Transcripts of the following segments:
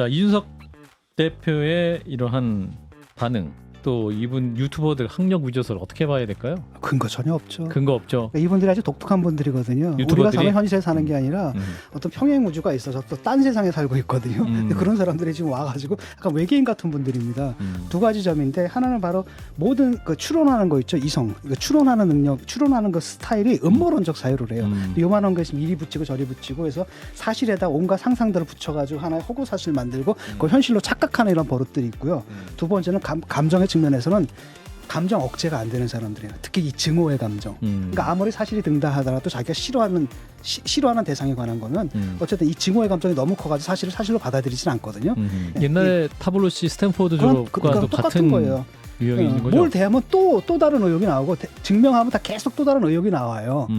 자, 이준석 대표의 이러한 반응, 또 이분 유튜버들 학력 위조서를 어떻게 봐야 될까요? 근거 전혀 없죠. 근거 없죠. 그러니까 이분들이 아주 독특한 분들이거든요. 유튜버들이? 우리가 사는 현실에 사는 게 아니라 음. 어떤 평행 우주가 있어서 또 딴 세상에 살고 있거든요. 근데 그런 사람들이 지금 와가지고 약간 외계인 같은 분들입니다. 두 가지 점인데, 하나는 바로 모든 그 추론하는 거 있죠. 이성, 그 추론하는 능력, 추론하는 그 스타일이 음모론적 사유를 해요. 요만한 거 있으면 이리 붙이고 저리 붙이고 해서 사실에다 온갖 상상들을 붙여가지고 하나의 허구 사실 만들고 그 현실로 착각하는 이런 버릇들이 있고요. 두 번째는 감정의 측면에서는 감정 억제가 안 되는 사람들이에요. 특히 이 증오의 감정. 그러니까 아무리 사실이 등다 하더라도 자기가 싫어하는 대상에 관한 거는 어쨌든 이 증오의 감정이 너무 커가지고 사실을 사실로 받아들이진 않거든요. 옛날에 타블로시 스탠포드 졸업과도 똑같은 거예요. 유형이 있는 거죠. 뭘 대하면 또 다른 의혹이 나오고 증명하면 다 계속 또 다른 의혹이 나와요.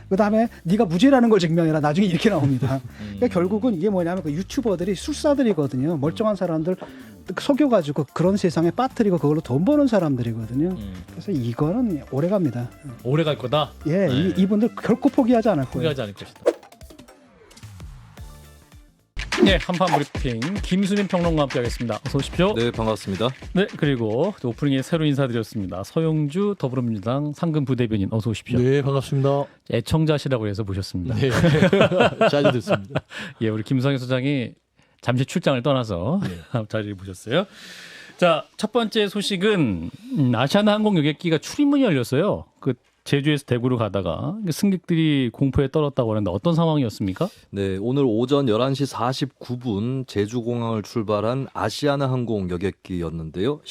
그다음에 네가 무죄라는 걸 증명해라. 나중에 이렇게 나옵니다. 그러니까 결국은 이게 뭐냐면 그 유튜버들이 술사들이거든요. 멀쩡한 사람들 속여가지고 그런 세상에 빠뜨리고 그걸로 돈 버는 사람들이거든요. 그래서 이거는 오래 갑니다. 오래 갈 거다. 예, 네. 이분들 결코 포기하지 않을 거예요. 포기하지 않을 것이다. 네, 한판 브리핑 김수민 평론가와 함께하겠습니다. 어서 오십시오. 네, 반갑습니다. 네, 그리고 오프닝에 새로 인사드렸습니다. 서영주 더불어민주당 상근 부대변인 어서 오십시오. 네, 반갑습니다. 애청자시라고 해서 모셨습니다. 네, 자주 듣습니다. 예, 우리 김성희 소장이 잠시 출장을 떠나서 자리를 보셨어요. 자, 첫 번째 소식은 아시아나항공 여객기가 출입문이 열렸어요. 그 제주에서 대구로 가다가 승객들이 공포에 떨었다고 하는데 어떤 상황이었습니까? 네, 오늘 오전 11시 49분 제주공항을 출발한 아시아나항공 여객기였는데요.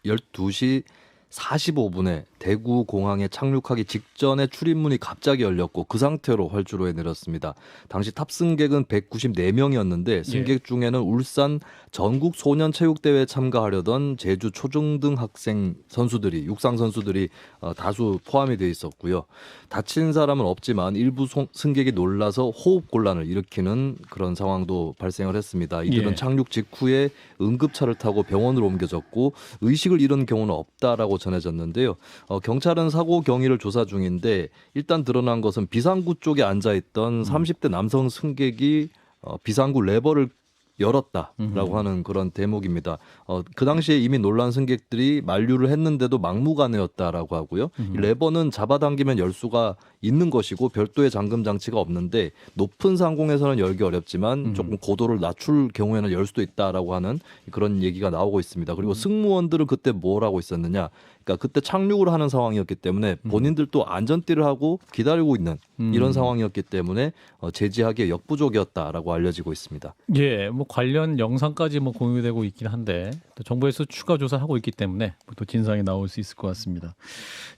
12시 45분에 대구 공항에 착륙하기 직전에 출입문이 갑자기 열렸고 그 상태로 활주로에 내렸습니다. 당시 탑승객은 194명이었는데 승객 중에는 울산 전국 소년 체육대회에 참가하려던 제주 초중등 학생 선수들이 육상 선수들이 다수 포함이 돼 있었고요. 다친 사람은 없지만 일부 승객이 놀라서 호흡 곤란을 일으키는 그런 상황도 발생을 했습니다. 이들은 착륙 직후에 응급차를 타고 병원으로 옮겨졌고 의식을 잃은 경우는 없다라고 전해졌는데요. 경찰은 사고 경위를 조사 중인데 일단 드러난 것은 비상구 쪽에 앉아있던 30대 남성 승객이 비상구 레버를 열었다라고 하는 그런 대목입니다. 그 당시에 이미 놀란 승객들이 만류를 했는데도 막무가내였다라고 하고요. 이 레버는 잡아당기면 열 수가 있는 것이고 별도의 잠금 장치가 없는데 높은 상공에서는 열기 어렵지만 조금 고도를 낮출 경우에는 열 수도 있다라고 하는 그런 얘기가 나오고 있습니다. 그리고 승무원들은 그때 뭘 하고 있었느냐? 그러니까 그때 착륙을 하는 상황이었기 때문에 본인들도 안전띠를 하고 기다리고 있는 이런 상황이었기 때문에 제지하기에 역부족이었다라고 알려지고 있습니다. 예, 뭐 관련 영상까지 뭐 공유되고 있긴 한데 또 정부에서 추가 조사하고 있기 때문에 또 진상이 나올 수 있을 것 같습니다.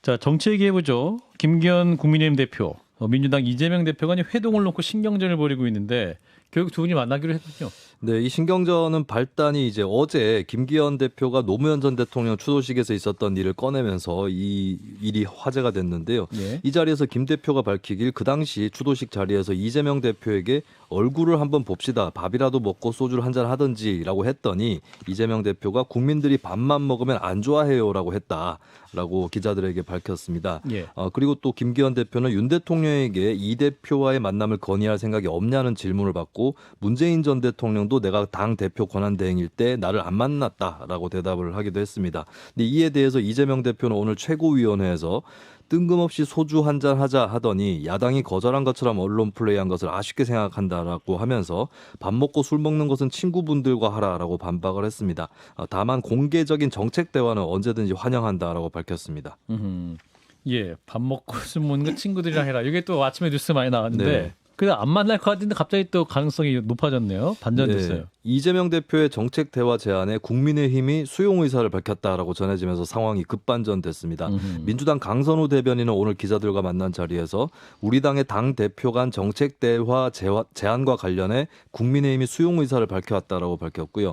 자, 정치 얘기해 보죠. 김기현 국민의힘 대표, 민주당 이재명 대표가 회동을 놓고 신경전을 벌이고 있는데 결국 두 분이 만나기로 했군요. 네, 이 신경전은 발단이 이제 어제 김기현 대표가 노무현 전 대통령 추도식에서 있었던 일을 꺼내면서 이 일이 화제가 됐는데요. 이 자리에서 김 대표가 밝히길 그 당시 추도식 자리에서 이재명 대표에게 얼굴을 한번 봅시다. 밥이라도 먹고 소주를 한잔 하든지라고 했더니 이재명 대표가 국민들이 밥만 먹으면 안 좋아해요라고 했다라고 기자들에게 밝혔습니다. 그리고 또 김기현 대표는 윤 대통령에게 이 대표와의 만남을 건의할 생각이 없냐는 질문을 받고 문재인 전 대통령도 내가 당 대표 권한대행일 때 나를 안 만났다라고 대답을 하기도 했습니다. 근데 이에 대해서 이재명 대표는 오늘 최고위원회에서 뜬금없이 소주 한잔 하자 하더니 야당이 거절한 것처럼 언론 플레이한 것을 아쉽게 생각한다라고 하면서 밥 먹고 술 먹는 것은 친구분들과 하라라고 반박을 했습니다. 다만 공개적인 정책 대화는 언제든지 환영한다라고 밝혔습니다. 예, 밥 먹고 술 먹는 거 친구들이랑 해라. 이게 또 아침에 뉴스 많이 나왔는데 그냥 안 만날 것 같은데 갑자기 또 가능성이 높아졌네요. 반전됐어요. 이재명 대표의 정책 대화 제안에 국민의힘이 수용 의사를 밝혔다라고 전해지면서 상황이 급반전됐습니다. 민주당 강선우 대변인은 오늘 기자들과 만난 자리에서 우리 당의 당 대표 간 정책 대화 제안과 관련해 국민의힘이 수용 의사를 밝혀왔다라고 밝혔고요.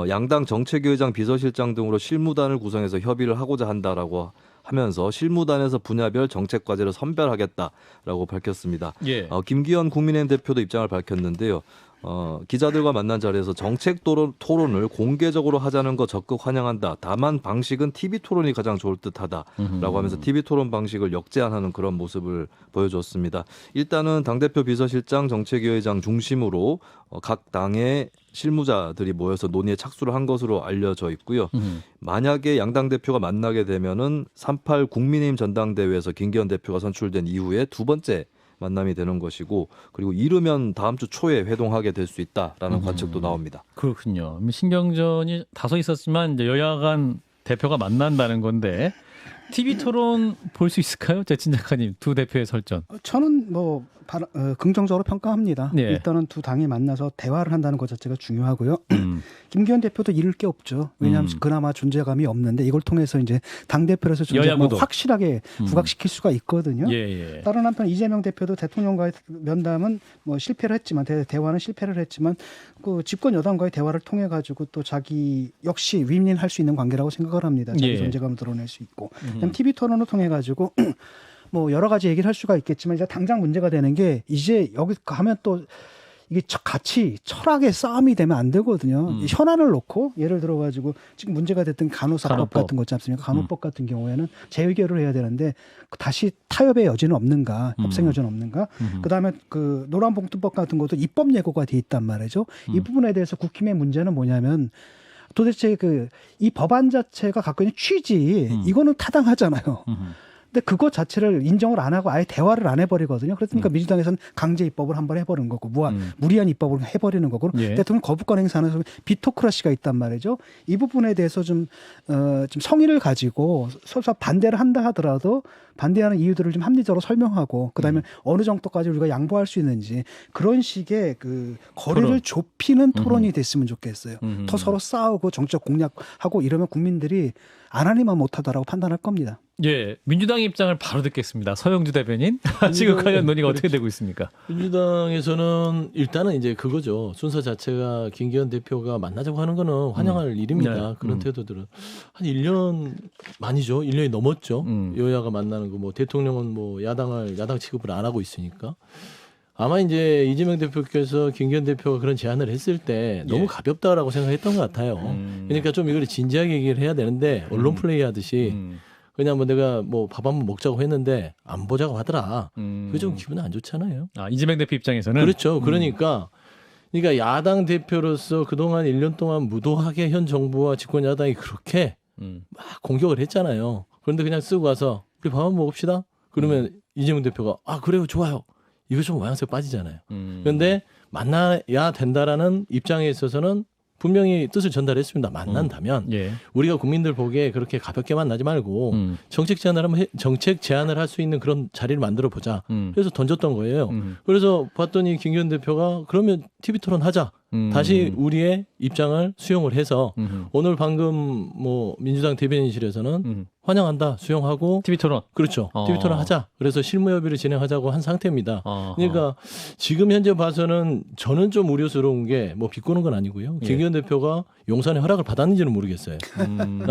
양당 정책위의장 비서실장 등으로 실무단을 구성해서 협의를 하고자 한다라고 하면서 실무단에서 분야별 정책 과제를 선별하겠다라고 밝혔습니다. 김기현 국민의힘 대표도 입장을 밝혔는데요. 기자들과 만난 자리에서 정책 토론을 공개적으로 하자는 거 적극 환영한다. 다만 방식은 TV 토론이 가장 좋을 듯하다라고 하면서 TV 토론 방식을 역제안하는 그런 모습을 보여줬습니다. 일단은 당대표 비서실장 정책위의장 중심으로 각 당의 실무자들이 모여서 논의에 착수를 한 것으로 알려져 있고요. 만약에 양당 대표가 만나게 되면은 38 국민의힘 전당대회에서 김기현 대표가 선출된 이후에 두 번째 만남이 되는 것이고, 그리고 이르면 다음 주 초에 회동하게 될 수 있다라는 관측도 나옵니다. 그렇군요. 신경전이 다소 있었지만 이제 여야 간 대표가 만난다는 건데 TV 토론 볼 수 있을까요? 재친 작가님, 두 대표의 설전. 저는 뭐 긍정적으로 평가합니다. 네. 일단은 두 당이 만나서 대화를 한다는 것 자체가 중요하고요. 김기현 대표도 잃을 게 없죠. 왜냐하면 그나마 존재감이 없는데 이걸 통해서 이제 당 대표로서 존재감을 여야구도. 확실하게 부각시킬 수가 있거든요. 예. 다른 한편 이재명 대표도 대통령과의 면담은 뭐 실패를 했지만 대화는 실패를 했지만 그 집권 여당과의 대화를 통해 가지고 또 자기 역시 윈윈할 수 있는 관계라고 생각을 합니다. 자기 예. 존재감을 드러낼 수 있고. 그다음 TV 토론을 통해 가지고 뭐 여러 가지 얘기를 할 수가 있겠지만 이제 당장 문제가 되는 게 이제 여기 가면 또 이게 같이 철학의 싸움이 되면 안 되거든요. 현안을 놓고 예를 들어 가지고 지금 문제가 됐던 간호사법 간호법. 같은 거 있지 않습니까? 간호법 같은 경우에는 재의결을 해야 되는데 다시 타협의 여지는 없는가, 협상 여지는 없는가. 그다음에 그 노란봉투법 같은 것도 입법 예고가 돼 있단 말이죠. 이 부분에 대해서 국힘의 문제는 뭐냐면 도대체 이 법안 자체가 갖고 있는 취지 이거는 타당하잖아요. 근데 그것 자체를 인정을 안 하고 아예 대화를 안 해버리거든요. 그러니까 민주당에서는 강제 입법을 한번 해버리는 거고 무리한 입법을 해버리는 거고 예. 대통령 거부권 행사하는 비토크라시가 있단 말이죠. 이 부분에 대해서 좀 성의를 가지고 서로 반대를 한다 하더라도 반대하는 이유들을 좀 합리적으로 설명하고 그다음에 어느 정도까지 우리가 양보할 수 있는지 그런 식의 그 거리를 토론. 좁히는 토론이 됐으면 좋겠어요. 더 서로 싸우고 정책 공략하고 이러면 국민들이 안 하니만 못하다라고 판단할 겁니다. 예, 민주당 입장을 바로 듣겠습니다. 서영주 대변인. 지금 관련 논의가 어떻게 되고 있습니까? 민주당에서는 일단은 이제 그거죠. 순서 자체가 김기현 대표가 만나자고 하는 거는 환영할 일입니다. 네. 그런 태도들은 한 1년 만이죠. 1년이 넘었죠. 여야가 만나는 거 뭐 대통령은 뭐 야당 취급을 안 하고 있으니까. 아마 이제 이재명 대표께서 김기현 대표가 그런 제안을 했을 때 너무 예. 가볍다라고 생각했던 것 같아요. 그러니까 좀 이걸 진지하게 얘기를 해야 되는데 언론 플레이 하듯이 그냥 뭐 내가 뭐 밥 한번 먹자고 했는데 안 보자고 하더라. 그게 좀 기분 안 좋잖아요. 아, 이재명 대표 입장에서는 그렇죠. 그러니까 야당 대표로서 그동안 1년 동안 무도하게 현 정부와 집권 야당이 그렇게 막 공격을 했잖아요. 그런데 그냥 쓰고 와서 우리 밥 한번 먹읍시다. 그러면 이재명 대표가 아 그래요 좋아요. 이거 좀 모양새 빠지잖아요. 그런데 만나야 된다라는 입장에 있어서는 분명히 뜻을 전달했습니다. 만난다면 예. 우리가 국민들 보기에 그렇게 가볍게 만나지 말고 정책 제안을 할 수 있는 그런 자리를 만들어 보자. 그래서 던졌던 거예요. 그래서 봤더니 김기현 대표가 그러면 TV 토론 하자. 다시 우리의 입장을 수용을 해서 오늘 방금 뭐 민주당 대변인실에서는 환영한다 수용하고 TV 토론. 그렇죠. TV 토론 하자. 그래서 실무협의를 진행하자고 한 상태입니다. 그러니까 지금 현재 봐서는 저는 좀 우려스러운 게 뭐 비꼬는 건 아니고요. 김기현 대표가 용산의 허락을 받았는지는 모르겠어요.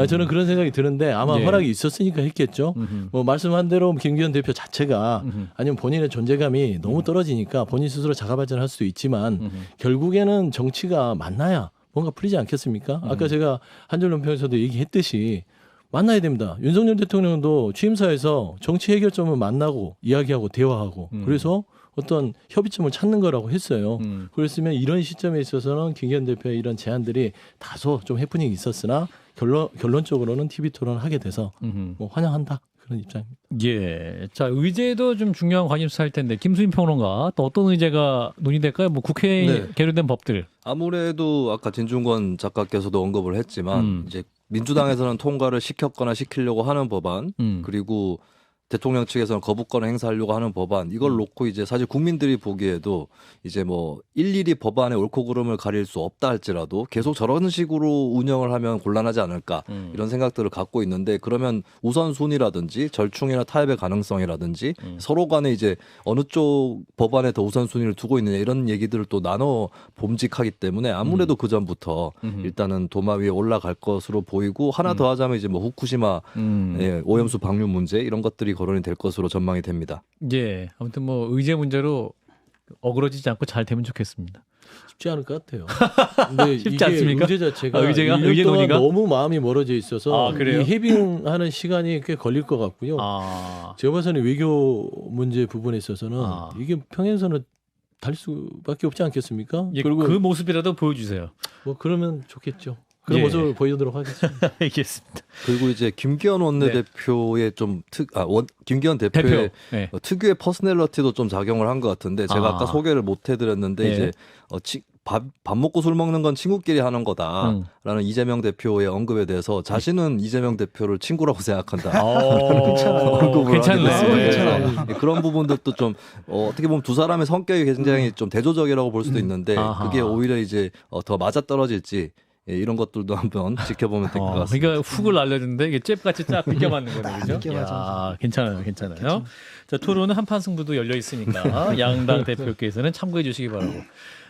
저는 그런 생각이 드는데 아마 예. 허락이 있었으니까 했겠죠. 뭐 말씀한 대로 김기현 대표 자체가 아니면 본인의 존재감이 너무 떨어지니까 본인 스스로 자가 발전할 수도 있지만 결국에는 정치가 만나야 뭔가 풀리지 않겠습니까? 아까 제가 한줄 논평에서도 얘기했듯이 만나야 됩니다. 윤석열 대통령도 취임사에서 정치 해결점을 만나고 이야기하고 대화하고 그래서 어떤 협의점을 찾는 거라고 했어요. 그랬으면 이런 시점에 있어서는 김기현 대표의 이런 제안들이 다소 좀 해프닝이 있었으나 결론적으로는 TV 토론을 하게 돼서 뭐 환영한다. 그런 입장입니다. 예. 자, 의제도 좀 중요한 관심사일 텐데 김수인 평론가 또 어떤 의제가 논의될까요? 뭐 국회에 네. 계류된 법들. 아무래도 아까 진중권 작가께서도 언급을 했지만 이제 민주당에서는 통과를 시켰거나 시키려고 하는 법안 그리고 대통령 측에서는 거부권을 행사하려고 하는 법안 이걸 놓고 이제 사실 국민들이 보기에도 이제 뭐 일일이 법안의 옳고 그름을 가릴 수 없다 할지라도 계속 저런 식으로 운영을 하면 곤란하지 않을까 이런 생각들을 갖고 있는데 그러면 우선순위라든지 절충이나 타협의 가능성이라든지 서로 간에 이제 어느 쪽 법안에 더 우선순위를 두고 있느냐 이런 얘기들을 또 나눠 봄직하기 때문에 아무래도 그 전부터 일단은 도마 위에 올라갈 것으로 보이고 하나 더 하자면 이제 뭐 후쿠시마 오염수 방류 문제 이런 것들이 거론이 될 것으로 전망이 됩니다. 예. 아무튼 뭐 의제 문제로 어그러지지 않고 잘 되면 좋겠습니다. 쉽지 않을 것 같아요. 근데 쉽지 이게 않습니까? 의제 자체가 의제가? 1년 의제 동안 논의가? 너무 마음이 멀어져 있어서 아, 그래요? 이 해빙하는 시간이 꽤 걸릴 것 같고요. 아, 제가 봐서는 외교 문제 부분에 있어서는 아. 이게 평행선을 달 수밖에 없지 않겠습니까? 예, 그리고 그 모습이라도 보여주세요. 뭐 그러면 좋겠죠. 그런 예. 모습을 보여드리도록 하겠습니다. 알겠습니다. 그리고 이제 김기현 원내대표의 김기현 대표의 대표. 네. 특유의 퍼스널리티도 좀 작용을 한 것 같은데 제가 아. 아까 소개를 못 해드렸는데 예. 이제 밥 먹고 술 먹는 건 친구끼리 하는 거다라는 이재명 대표의 언급에 대해서 자신은 이재명 대표를 친구라고 생각한다. 언급을 괜찮네. 하게 됐어요. 괜찮아요. 그래서 그런 부분들도 좀 어떻게 보면 두 사람의 성격이 굉장히 좀 대조적이라고 볼 수도 있는데 아하. 그게 오히려 이제 더 맞아떨어질지 이런 것들도 한번 지켜보면 될 것 같습니다. 그러니까 훅을 날려주는데 이게 잽같이 쫙 비껴 맞는 거네, 그죠? 비껴 맞아서. 야, 괜찮아요, 괜찮아요. 자, 토론은 한판 승부도 열려 있으니까 양당 대표께서는 참고해 주시기 바라고.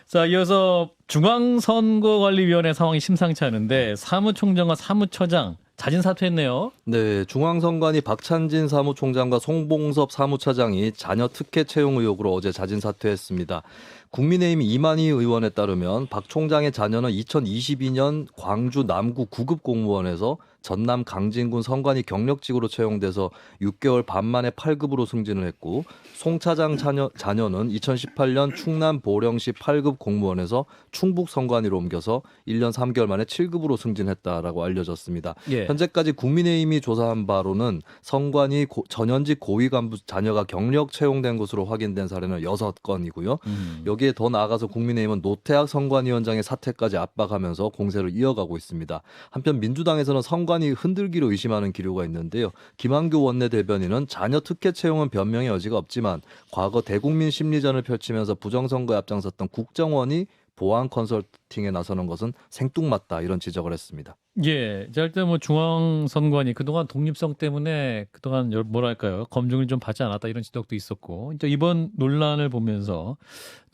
자, 이어서 중앙선거관리위원회 상황이 심상치 않은데 사무총장과 사무처장 자진 사퇴했네요. 네, 중앙선관위 박찬진 사무총장과 송봉섭 사무차장이 자녀 특혜 채용 의혹으로 어제 자진 사퇴했습니다. 국민의힘 이만희 의원에 따르면 박 총장의 자녀는 2022년 광주 남구 9급 공무원에서 전남 강진군 선관위 경력직으로 채용돼서 6개월 반 만에 8급으로 승진을 했고 송 차장 자녀는 2018년 충남 보령시 8급 공무원에서 충북 선관위로 옮겨서 1년 3개월 만에 7급으로 승진했다라고 알려졌습니다. 예. 현재까지 국민의힘이 조사한 바로는 선관위 전현직 고위 간부 자녀가 경력 채용된 것으로 확인된 사례는 6건이고요. 여기에 더 나아가서 국민의힘은 노태학 선관위원장의 사퇴까지 압박하면서 공세를 이어가고 있습니다. 한편 민주당에서는 선관위 흔들기로 의심하는 기류가 있는데요. 김한규 원내대변인은 자녀 특혜 채용은 변명의 여지가 없지만 과거 대국민 심리전을 펼치면서 부정선거에 앞장섰던 국정원이 보안 컨설팅에 나서는 것은 생뚱맞다 이런 지적을 했습니다. 예, 자, 일단 뭐 중앙선관위 그동안 독립성 때문에 그동안 뭐랄까요 검증을 좀 받지 않았다 이런 지적도 있었고 이제 이번 논란을 보면서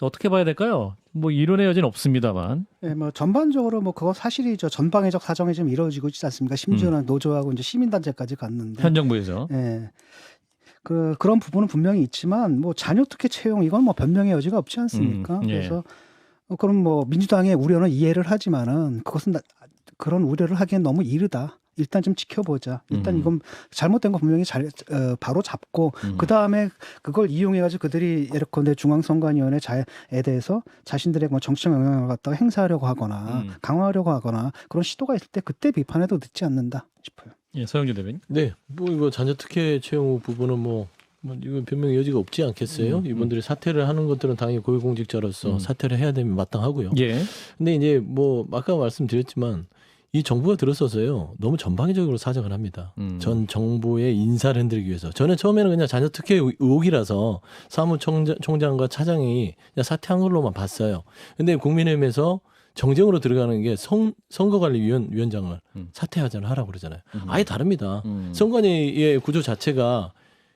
어떻게 봐야 될까요? 뭐 이론의 여지는 없습니다만. 예, 뭐 전반적으로 뭐 그거 사실이죠. 전방위적 사정이 좀 이루어지고 있지 않습니까? 심지어는 노조하고 이제 시민단체까지 갔는데. 현 정부에서. 예. 그런 부분은 분명히 있지만 뭐 자녀 특혜 채용 이건 뭐 변명의 여지가 없지 않습니까? 예. 그래서 그럼 뭐 민주당의 우려는 이해를 하지만은 그것은 그런 우려를 하기엔 너무 이르다. 일단 좀 지켜보자. 일단 이건 잘못된 거 분명히 바로 잡고 그 다음에 그걸 이용해가지고 그들이 예컨대 중앙선관위원회에 대해서 자신들의 뭐 정치적 영향을 갖다가 행사하려고 하거나 강화하려고 하거나 그런 시도가 있을 때 그때 비판해도 늦지 않는다 싶어요. 예, 서영주 대변인. 네, 뭐 이거 자녀 특혜 채용 부분은 뭐 이건 변명의 여지가 없지 않겠어요? 이분들이 사퇴를 하는 것들은 당연히 고위공직자로서 사퇴를 해야 되면 마땅하고요. 예. 근데 이제 뭐 아까 말씀드렸지만 이 정부가 들어서서요 너무 전방위적으로 사정을 합니다. 전 정부의 인사를 흔들기 위해서. 저는 처음에는 그냥 자녀 특혜 의혹이라서 사무총장과 차장이 그냥 사퇴한 걸로만 봤어요. 근데 국민의힘에서 정쟁으로 들어가는 게 선거관리위원장을 사퇴하자는 하라고 그러잖아요. 아예 다릅니다. 선관위의 구조 자체가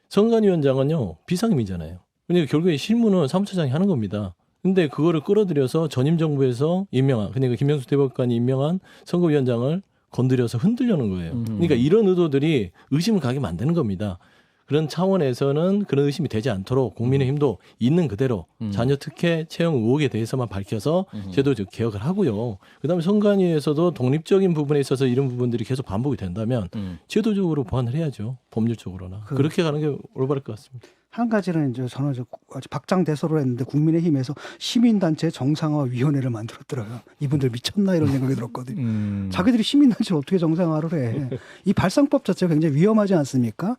선관위원장은요 비상임이잖아요. 근데 결국에 실무는 사무처장이 하는 겁니다. 근데 그거를 끌어들여서 전임 정부에서 임명한 그러니까 김명수 대법관이 임명한 선거위원장을 건드려서 흔들려는 거예요. 그러니까 이런 의도들이 의심을 가게 만드는 겁니다. 그런 차원에서는 그런 의심이 되지 않도록 국민의힘도 있는 그대로 자녀 특혜 채용 의혹에 대해서만 밝혀서 제도적 개혁을 하고요. 그다음에 선관위에서도 독립적인 부분에 있어서 이런 부분들이 계속 반복이 된다면 제도적으로 보완을 해야죠. 법률적으로나. 그렇게 가는 게 올바를 것 같습니다. 한 가지는 이제 저는 아주 박장대소를 했는데 국민의힘에서 시민단체 정상화위원회를 만들었더라고요. 이분들 미쳤나 이런 생각이 들었거든요. 자기들이 시민단체를 어떻게 정상화를 해. 이 발상법 자체가 굉장히 위험하지 않습니까?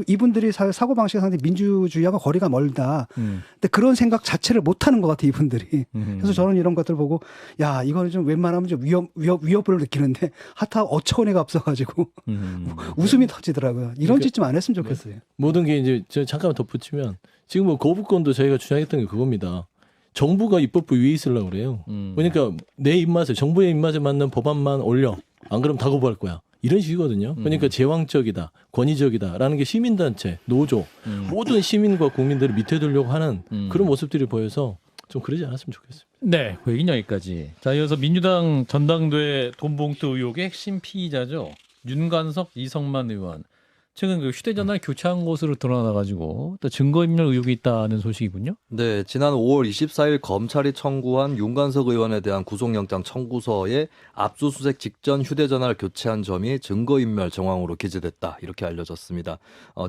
이분들이 사고방식이 상당히 민주주의하고 거리가 멀다. 근데 그런 생각 자체를 못하는 것 같아요. 이분들이. 그래서 저는 이런 것들 보고 야 이거는 좀 웬만하면 좀 위협을 느끼는데 하타 어처구니가 없어가지고 웃음이 터지더라고요. 이런 짓 좀 안 했으면 좋겠어요. 모든 게 이제 저 잠깐만 덧붙이면 지금 뭐 거부권도 저희가 주장했던 게 그겁니다. 정부가 입법부 위에 있으려고 그래요. 그러니까 내 입맛에 정부의 입맛에 맞는 법안만 올려. 안 그러면 다 거부할 거야. 이런 식이거든요. 그러니까 제왕적이다, 권위적이다라는 게 시민단체, 노조, 모든 시민과 국민들을 밑에 두려고 하는 그런 모습들이 보여서 좀 그러지 않았으면 좋겠습니다. 네, 그 얘기는 여기까지. 자, 이어서 민주당 전당대회 돈봉투 의혹의 핵심 피의자죠. 윤관석, 이성만 의원. 최근 그 휴대전화를 교체한 것으로 드러나가지고 또 증거인멸 의혹이 있다는 소식이군요. 네, 지난 5월 24일 검찰이 청구한 윤관석 의원에 대한 구속영장 청구서에 압수수색 직전 휴대전화를 교체한 점이 증거인멸 정황으로 기재됐다 이렇게 알려졌습니다.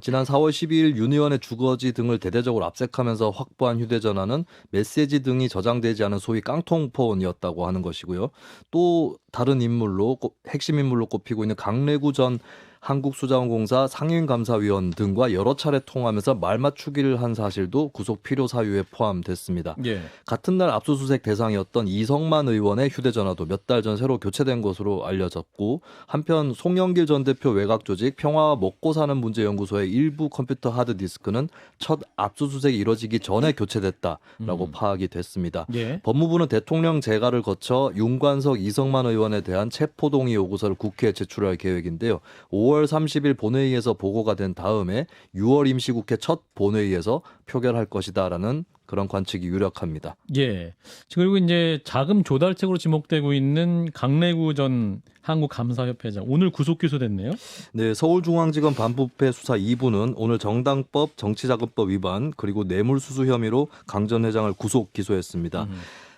지난 4월 12일 윤 의원의 주거지 등을 대대적으로 압색하면서 확보한 휴대전화는 메시지 등이 저장되지 않은 소위 깡통폰이었다고 하는 것이고요. 또 다른 인물로 핵심 인물로 꼽히고 있는 강래구 전 한국수자원공사 상임감사위원 등과 여러 차례 통화하면서 말맞추기를 한 사실도 구속 필요 사유에 포함됐습니다. 예. 같은 날 압수수색 대상이었던 이성만 의원의 휴대전화도 몇 달 전 새로 교체된 것으로 알려졌고 한편 송영길 전 대표 외곽조직 평화와 먹고사는 문제연구소의 일부 컴퓨터 하드디스크는 첫 압수수색이 이뤄지기 전에 교체됐다라고 파악이 됐습니다. 예. 법무부는 대통령 재가를 거쳐 윤관석, 이성만 의원에 대한 체포동의 요구서를 국회에 제출할 계획인데요. 5월 30일 본회의에서 보고가 된 다음에 6월 임시국회 첫 본회의에서 표결할 것이다라는 그런 관측이 유력합니다. 예. 그리고 이제 자금 조달책으로 지목되고 있는 강래구 전 한국감사협회장 오늘 구속 기소됐네요. 네, 서울중앙지검 반부패 수사 2부는 오늘 정당법, 정치자금법 위반 그리고 뇌물수수 혐의로 강 전 회장을 구속 기소했습니다.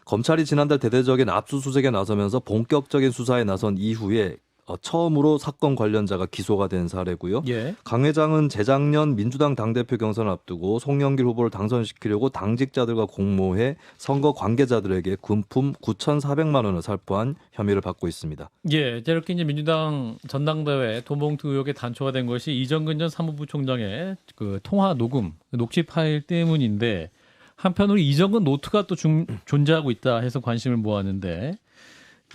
검찰이 지난달 대대적인 압수수색에 나서면서 본격적인 수사에 나선 이후에 처음으로 사건 관련자가 기소가 된 사례고요. 예. 강 회장은 재작년 민주당 당대표 경선을 앞두고 송영길 후보를 당선시키려고 당직자들과 공모해 선거 관계자들에게 금품 9,400만 원을 살포한 혐의를 받고 있습니다. 예, 이렇게 이제 민주당 전당대회 돈봉투 의혹에 단초가 된 것이 이정근 전 사무부 총장의 그 통화 녹음, 녹취 파일 때문인데 한편으로 이정근 노트가 또 존재하고 있다 해서 관심을 모았는데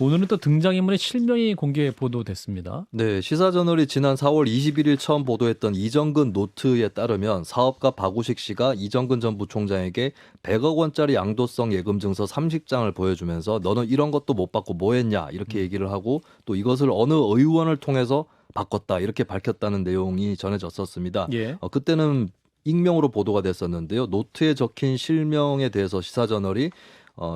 오늘은 또 등장인물의 실명이 공개 보도됐습니다. 네, 시사저널이 지난 4월 21일 처음 보도했던 이정근 노트에 따르면 사업가 박우식 씨가 이정근 전 부총장에게 100억 원짜리 양도성 예금 증서 30장을 보여주면서 너는 이런 것도 못 받고 뭐 했냐 이렇게 얘기를 하고 또 이것을 어느 의원을 통해서 바꿨다 이렇게 밝혔다는 내용이 전해졌었습니다. 예. 그때는 익명으로 보도가 됐었는데요. 노트에 적힌 실명에 대해서 시사저널이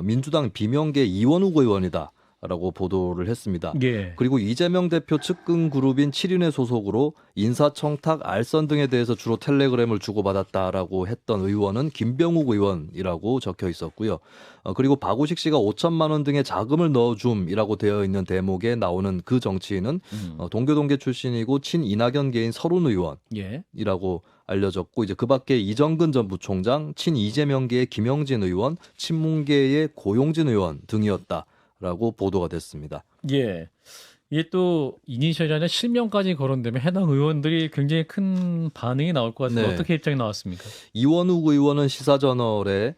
민주당 비명계 이원욱 의원이다. 라고 보도를 했습니다. 예. 그리고 이재명 대표 측근 그룹인 7인의 소속으로 인사청탁, 알선 등에 대해서 주로 텔레그램을 주고받았다라고 했던 의원은 김병욱 의원이라고 적혀 있었고요. 그리고 박우식 씨가 5천만 원 등의 자금을 넣어줌이라고 되어 있는 대목에 나오는 그 정치인은 동교동계 출신이고 친이낙연계인 서른 의원이라고 알려졌고 이제 그밖에 이정근 전 부총장, 친이재명계의 김영진 의원, 친문계의 고용진 의원 등이었다. 라고 보도가 됐습니다. 예. 이게 또 이니셜이 아니라 실명까지 거론되면 해당 의원들이 굉장히 큰 반응이 나올 것 같은데 네. 어떻게 입장이 나왔습니까? 이원욱 의원은 시사저널에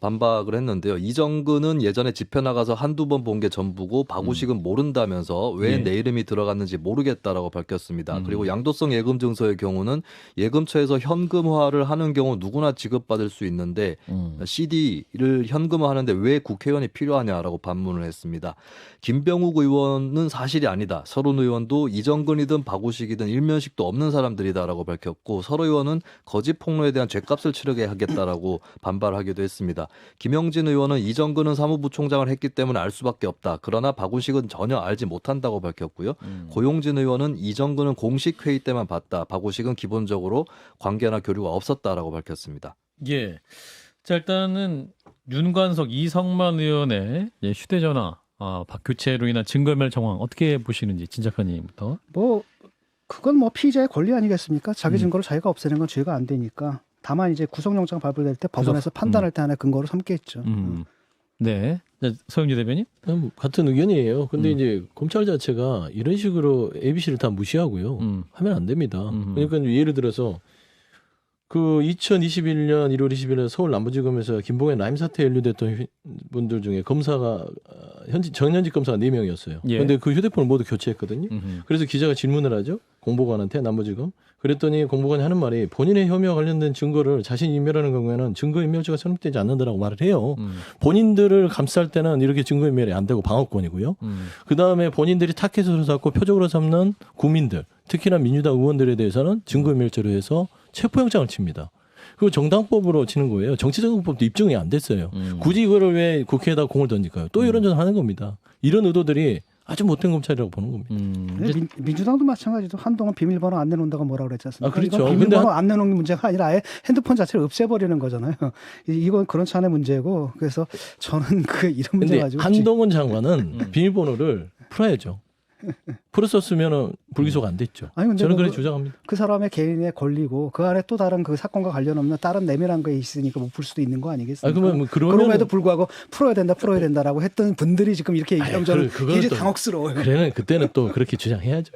반박을 했는데요. 이정근은 예전에 집회 나가서 한두 번 본 게 전부고 박우식은 모른다면서 왜 예. 내 이름이 들어갔는지 모르겠다라고 밝혔습니다. 그리고 양도성 예금 증서의 경우는 예금처에서 현금화를 하는 경우 누구나 지급받을 수 있는데 CD를 현금화하는데 왜 국회의원이 필요하냐라고 반문을 했습니다. 김병욱 의원은 사실이 아니다. 서른 의원도 이정근이든 박우식이든 일면식도 없는 사람들이다라고 밝혔고 서로 의원은 거짓 폭로에 대한 죄값을 치르게 하겠다라고 반발하기도 했습니다. 김영진 의원은 이정근은 사무부총장을 했기 때문에 알 수밖에 없다. 그러나 박우식은 전혀 알지 못한다고 밝혔고요. 고용진 의원은 이정근은 공식 회의 때만 봤다. 박우식은 기본적으로 관계나 교류가 없었다라고 밝혔습니다. 예. 자, 일단은 윤관석, 이성만 의원의 휴대전화 교체로 인한 증거인멸 정황 어떻게 보시는지 진 작가님부터. 그건 피의자의 권리 아니겠습니까? 자기 증거를 자기가 없애는 건 죄가 안 되니까. 다만 이제 구속영장 발부될 때 법원에서 판단할 때 하나의 근거로 삼겠죠. 네. 서영주 대변인? 같은 의견이에요. 근데 이제 검찰 자체가 이런 식으로 ABC를 다 무시하고요. 하면 안 됩니다. 그러니까 예를 들어서 그 2021년 1월 20일에 서울 남부지검에서 김봉현 라임 사태 연루됐던 분들 중에 검사가 전현직 검사가 4명이었어요. 예. 그런데 그 휴대폰을 모두 교체했거든요. 그래서 기자가 질문을 하죠. 공보관한테 남부지검. 그랬더니 공보관이 하는 말이 본인의 혐의와 관련된 증거를 자신이 인멸하는 경우에는 증거인멸죄가 성립되지 않는다라고 말을 해요. 본인들을 감쌀 때는 이렇게 증거인멸이 안 되고 방어권이고요. 그다음에 본인들이 타켓으로 잡고 표적으로 삼는 국민들, 특히나 민주당 의원들에 대해서는 증거인멸죄로 해서 체포영장을 칩니다. 그리고 정당법으로 치는 거예요. 정치자금법도 입증이 안 됐어요. 굳이 이거를 왜 국회에다 공을 던질까요? 또 이런저런 하는 겁니다. 이런 의도들이 아주 못된 검찰이라고 보는 겁니다. 민주당도 마찬가지로 한동안 비밀번호 안 내놓는다고 뭐라 그랬지 않습니까? 아, 그렇죠. 이건 비밀번호 안 내놓는 문제가 아니라 아예 핸드폰 자체를 없애버리는 거잖아요. 이건 그런 차원의 문제고 그래서 저는 이런 문제 근데 가지고 한동훈 장관은 비밀번호를 풀어야죠. 풀었었으면 불기소가 안 됐죠. 아니, 근데 저는 뭐 그렇게 주장합니다. 그 사람의 개인에 걸리고 그 안에 또 다른 그 사건과 관련 없는 다른 내밀한 게 있으니까 못 풀 수도 있는 거 아니겠습니까? 그러면 뭐 그러면 그럼에도 불구하고 풀어야 된다라고 했던 분들이 지금 이렇게 얘기하면 저는 그거는 굉장히 또- 당혹스러워요. 그때는 또 그렇게 주장해야죠.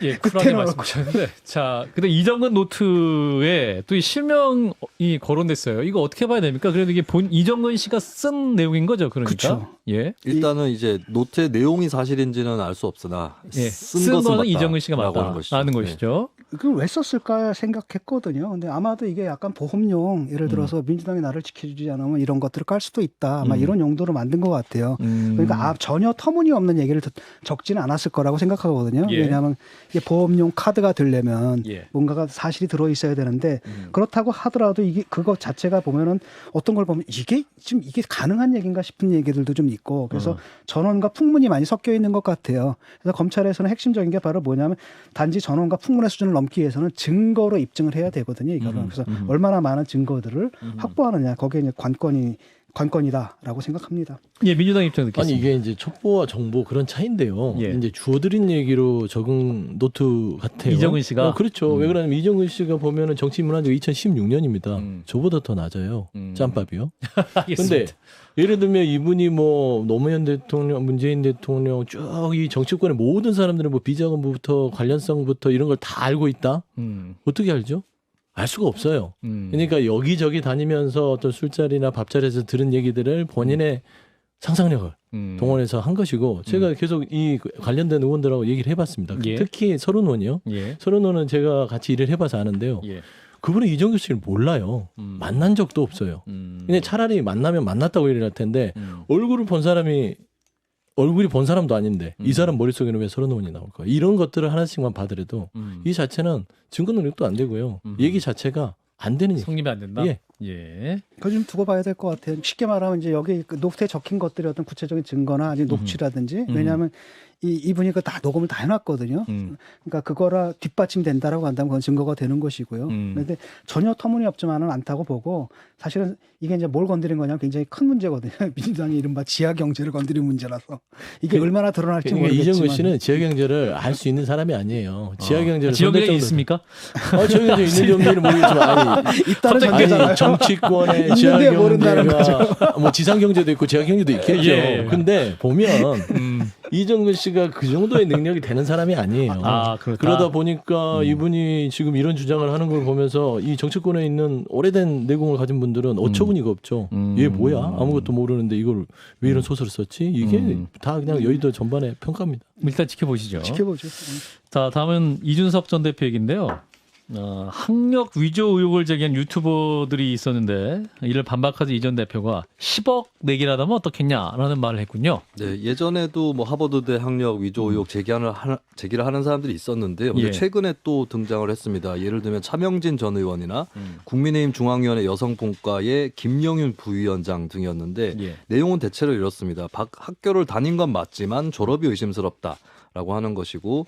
예, 쿨하게 그때는 말씀하셨는데. 자, 근데 이정근 노트에 또 이 실명이 거론됐어요. 이거 어떻게 봐야 됩니까? 그래도 이게 이정근 씨가 쓴 내용인 거죠, 그러니까. 그쵸. 예. 일단은 이제 노트의 내용이 사실인지는 알 수 없으나 예. 쓴 것은 거는 이정근 씨가 맞다라고 하는 것이죠. 맞다라는 네. 것이죠. 그걸 왜 썼을까 생각했거든요. 근데 아마도 이게 약간 보험용, 예를 들어서 민주당이 나를 지켜주지 않으면 이런 것들을 깔 수도 있다. 아마 이런 용도로 만든 것 같아요. 그러니까 전혀 터무니없는 얘기를 적지는 않았을 거라고 생각하거든요. 예. 왜냐하면 이게 보험용 카드가 되려면 예. 뭔가가 사실이 들어 있어야 되는데 그렇다고 하더라도 이게 그거 자체가 보면은 어떤 걸 보면 이게 지금 이게 가능한 얘기인가 싶은 얘기들도 좀 있고 그래서 전원과 풍문이 많이 섞여 있는 것 같아요. 그래서 검찰에서는 핵심적인 게 바로 뭐냐면 단지 전원과 풍문의 수준을 넘기 위해서는 증거로 입증을 해야 되거든요. 이거는 그래서 얼마나 많은 증거들을 확보하느냐 거기에 이제 관건이다라고 생각합니다. 예, 민주당 입장 아니 듣겠습니다. 이게 이제 첩보와 정보 그런 차이인데요. 예. 이제 주어드린 얘기로 적은 노트 같아요. 이정근 씨가? 그렇죠. 왜 그러냐면 이정근 씨가 보면은 정치 문화적 2016년입니다. 저보다 더 낮아요. 짬밥이요. 근데 알겠습니다. 예를 들면 이분이 뭐 노무현 대통령, 문재인 대통령 쭉 이 정치권의 모든 사람들은 뭐 비자금부터 관련성부터 이런 걸 다 알고 있다. 어떻게 알죠? 알 수가 없어요. 그러니까 여기저기 다니면서 어떤 술자리나 밥자리에서 들은 얘기들을 본인의 상상력을 동원해서 한 것이고 제가 계속 이 관련된 의원들하고 얘기를 해봤습니다. 예. 특히 서른 의원이요. 예. 서른 의원은 제가 같이 일을 해봐서 아는데요. 예. 그분은 이정규 씨를 몰라요. 만난 적도 없어요. 근데 차라리 만나면 만났다고 얘기를 할 텐데 얼굴을 본 사람이 얼굴이 본 사람도 아닌데 이 사람 머릿속에는 왜 서른 의원이 나올까? 이런 것들을 하나씩만 봐더라도 이 자체는 증거 능력도 안 되고요. 얘기 자체가 안 되는 얘기. 성립이 안 된다. 예. 예. 그거 좀 두고 봐야 될 것 같아요. 쉽게 말하면 이제 여기 그 노트에 적힌 것들이 어떤 구체적인 증거나 아니 녹취라든지 왜냐하면 이분이 그 다 녹음을 다 해놨거든요. 그러니까 그거라 뒷받침된다라고 한다면 그건 증거가 되는 것이고요. 그런데 전혀 터무니없지만은 않다고 보고 사실은 이게 이제 뭘 건드린 거냐면 굉장히 큰 문제거든요. 민주당이 이른바 지하 경제를 건드린 문제라서 이게 얼마나 드러날지 그러니까 모르겠지만 이정규 씨는 지하 경제를 알 수 있는 사람이 아니에요. 지하 경제를 지역에 있습니까? 지하 경제 있는지 없는지는 모르겠지만 있다는 전제잖아요. 아니 정치권의 지하 있는데 모른다는 경제가 뭐 지상 경제도 있고 지하 경제도 있겠죠. 예. 근데 보면 이정근 씨가 그 정도의 능력이 되는 사람이 아니에요. 아, 그렇다. 그러다 보니까 이분이 지금 이런 주장을 하는 걸 보면서 이 정치권에 있는 오래된 내공을 가진 분들은 어처구니가 없죠. 얘 뭐야? 아무것도 모르는데 이걸 왜 이런 소설을 썼지? 이게 다 그냥 여의도 전반의 평가입니다. 일단 지켜보시죠. 지켜보죠. 자, 다음은 이준석 전 대표 얘기인데요. 학력 위조 의혹을 제기한 유튜버들이 있었는데 이를 반박하자 이 전 대표가 10억 내기라다면 어떻겠냐라는 말을 했군요. 네, 예전에도 뭐 하버드대 학력 위조 의혹 제기를 하는 사람들이 있었는데요. 근데 예. 최근에 또 등장을 했습니다. 예를 들면 차명진 전 의원이나 국민의힘 중앙위원회 여성본과의 김영윤 부위원장 등이었는데 예. 내용은 대체로 이렇습니다. 학교를 다닌 건 맞지만 졸업이 의심스럽다라고 하는 것이고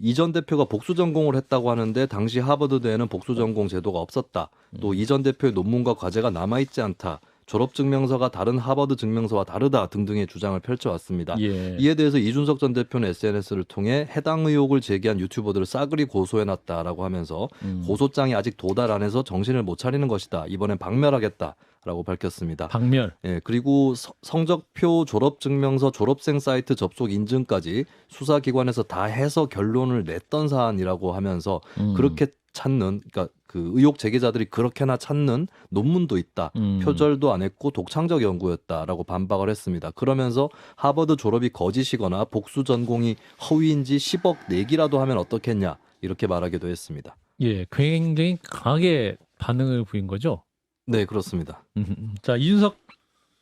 이 전 대표가 복수 전공을 했다고 하는데 당시 하버드대에는 복수 전공 제도가 없었다. 또 이 전 대표의 논문과 과제가 남아있지 않다. 졸업 증명서가 다른 하버드 증명서와 다르다 등등의 주장을 펼쳐왔습니다. 예. 이에 대해서 이준석 전 대표는 SNS를 통해 해당 의혹을 제기한 유튜버들을 싸그리 고소해놨다라고 하면서 고소장이 아직 도달 안 해서 정신을 못 차리는 것이다. 이번엔 박멸하겠다라고 밝혔습니다. 박멸. 예, 그리고 성적표, 졸업증명서, 졸업생 사이트 접속 인증까지 수사기관에서 다 해서 결론을 냈던 사안이라고 하면서 그렇게 찾는, 그러니까 그 의혹 제기자들이 그렇게나 찾는 논문도 있다. 표절도 안 했고 독창적 연구였다라고 반박을 했습니다. 그러면서 하버드 졸업이 거짓이거나 복수 전공이 허위인지 10억 내기라도 하면 어떻겠냐 이렇게 말하기도 했습니다. 예, 굉장히 강하게 반응을 보인 거죠. 네, 그렇습니다. 자, 이준석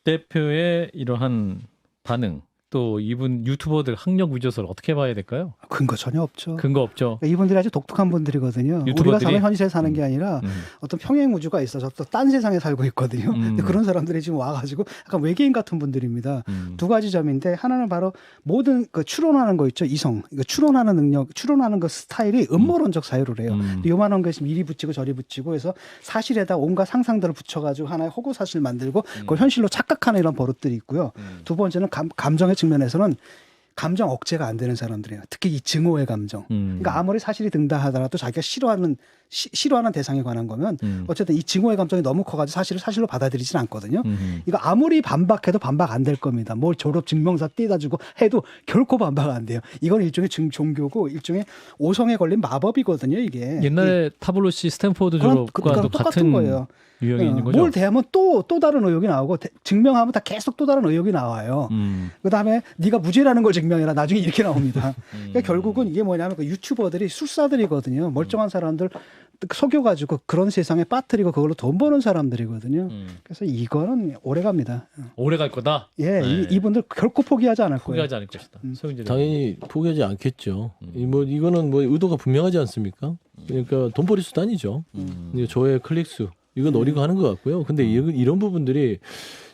대표의 이러한 반응 또 이분 유튜버들 학력 위조설 어떻게 봐야 될까요? 근거 전혀 없죠. 근거 없죠. 그러니까 이분들이 아주 독특한 분들이거든요. 유튜버들이? 우리가 사는 현실에 사는 게 아니라 어떤 평행 우주가 있어서 또 딴 세상에 살고 있거든요. 근데 그런 사람들이 지금 와가지고 약간 외계인 같은 분들입니다. 두 가지 점인데 하나는 바로 모든 그 추론하는 거 있죠. 이성. 그러니까 추론하는 능력, 추론하는 그 스타일이 음모론적 사유를 해요. 요만한 거 있으면 이리 붙이고 저리 붙이고 해서 사실에다 온갖 상상들을 붙여가지고 하나의 허구 사실 만들고 그걸 현실로 착각하는 이런 버릇들이 있고요. 두 번째는 감정의 측면에서는 감정 억제가 안 되는 사람들이에요. 특히 이 증오의 감정. 그러니까 아무리 사실이 든다 하더라도 자기가 싫어하는 대상에 관한 거면 어쨌든 이 증오의 감정이 너무 커가지고 사실을 사실로 받아들이진 않거든요. 이거 아무리 반박해도 반박 안 될 겁니다. 뭘 졸업 증명서 떼다 주고 해도 결코 반박 안 돼요. 이건 일종의 종교고 일종의 오성에 걸린 마법이거든요. 이게 옛날에 타블로시 스탠포드 졸업과도 똑같은 거예요. 유형이 있는 거죠. 뭘 대하면 또 다른 의혹이 나오고 증명하면 다 계속 또 다른 의혹이 나와요. 그다음에 네가 무죄라는 걸 증명해라. 나중에 이렇게 나옵니다. 그러니까 결국은 이게 뭐냐면 그 유튜버들이 술사들이거든요. 멀쩡한 사람들 속여가지고 그런 세상에 빠뜨리고 그걸로 돈 버는 사람들이거든요. 그래서 이거는 오래 갑니다. 오래 갈 거다. 예, 네. 이분들 결코 포기하지 않을 거예요. 포기하지 않을 것이다. 소영재 당연히 포기하지 않겠죠. 이거는 뭐 의도가 분명하지 않습니까? 그러니까 돈벌이 수단이죠. 조회 클릭수 이거 노리고 하는 것 같고요. 근데 이런 부분들이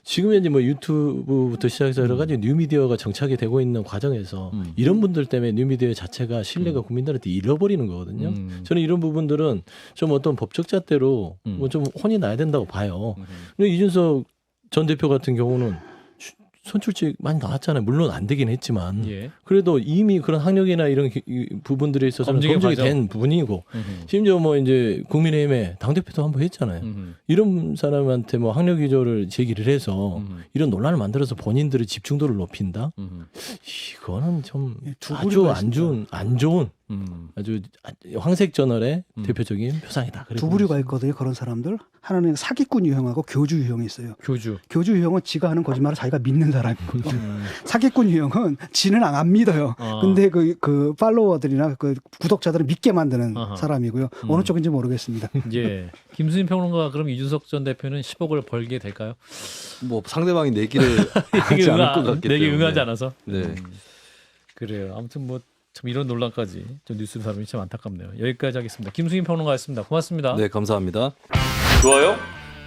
지금 현재 뭐 유튜브부터 시작해서 여러 가지 뉴미디어가 정착이 되고 있는 과정에서 이런 분들 때문에 뉴미디어 자체가 신뢰가 국민들한테 잃어버리는 거거든요. 저는 이런 부분들은 좀 어떤 법적 잣대로 뭐 좀 혼이 나야 된다고 봐요. 근데 이준석 전 대표 같은 경우는 선출직 많이 나왔잖아요. 물론 안 되긴 했지만 예. 그래도 이미 그런 학력이나 이런 부분들에 있어서는 검증이 된 부분이고 심지어 뭐 이제 국민의힘에 당대표도 한번 했잖아요. 이런 사람한테 뭐 학력 위조를 제기를 해서 이런 논란을 만들어서 본인들의 집중도를 높인다? 이거는 좀 아주 안 좋은 아주 황색 저널의 대표적인 표상이다. 두 부류가 있거든요. 그런 사람들. 하나는 사기꾼 유형하고 교주 유형이 있어요. 교주 유형은 지가 하는 거짓말을 자기가 믿는 사람이고 사기꾼 유형은 지는 안 믿어요. 근데 그 팔로워들이나 그 구독자들을 믿게 만드는 사람이고요. 어느 쪽인지 모르겠습니다. 예. 김수진 평론가 그럼 이준석 전 대표는 10억을 벌게 될까요? 뭐 상대방이 내기를 하지 않을 것 같기 때문에. 내기 응하지 않아서. 네. 그래요. 아무튼 뭐 참 이런 논란까지 좀 뉴스 다루니 참 안타깝네요. 여기까지 하겠습니다. 김수진 평론가였습니다. 고맙습니다. 네, 감사합니다. 좋아요.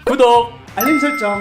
구독. 알림 설정.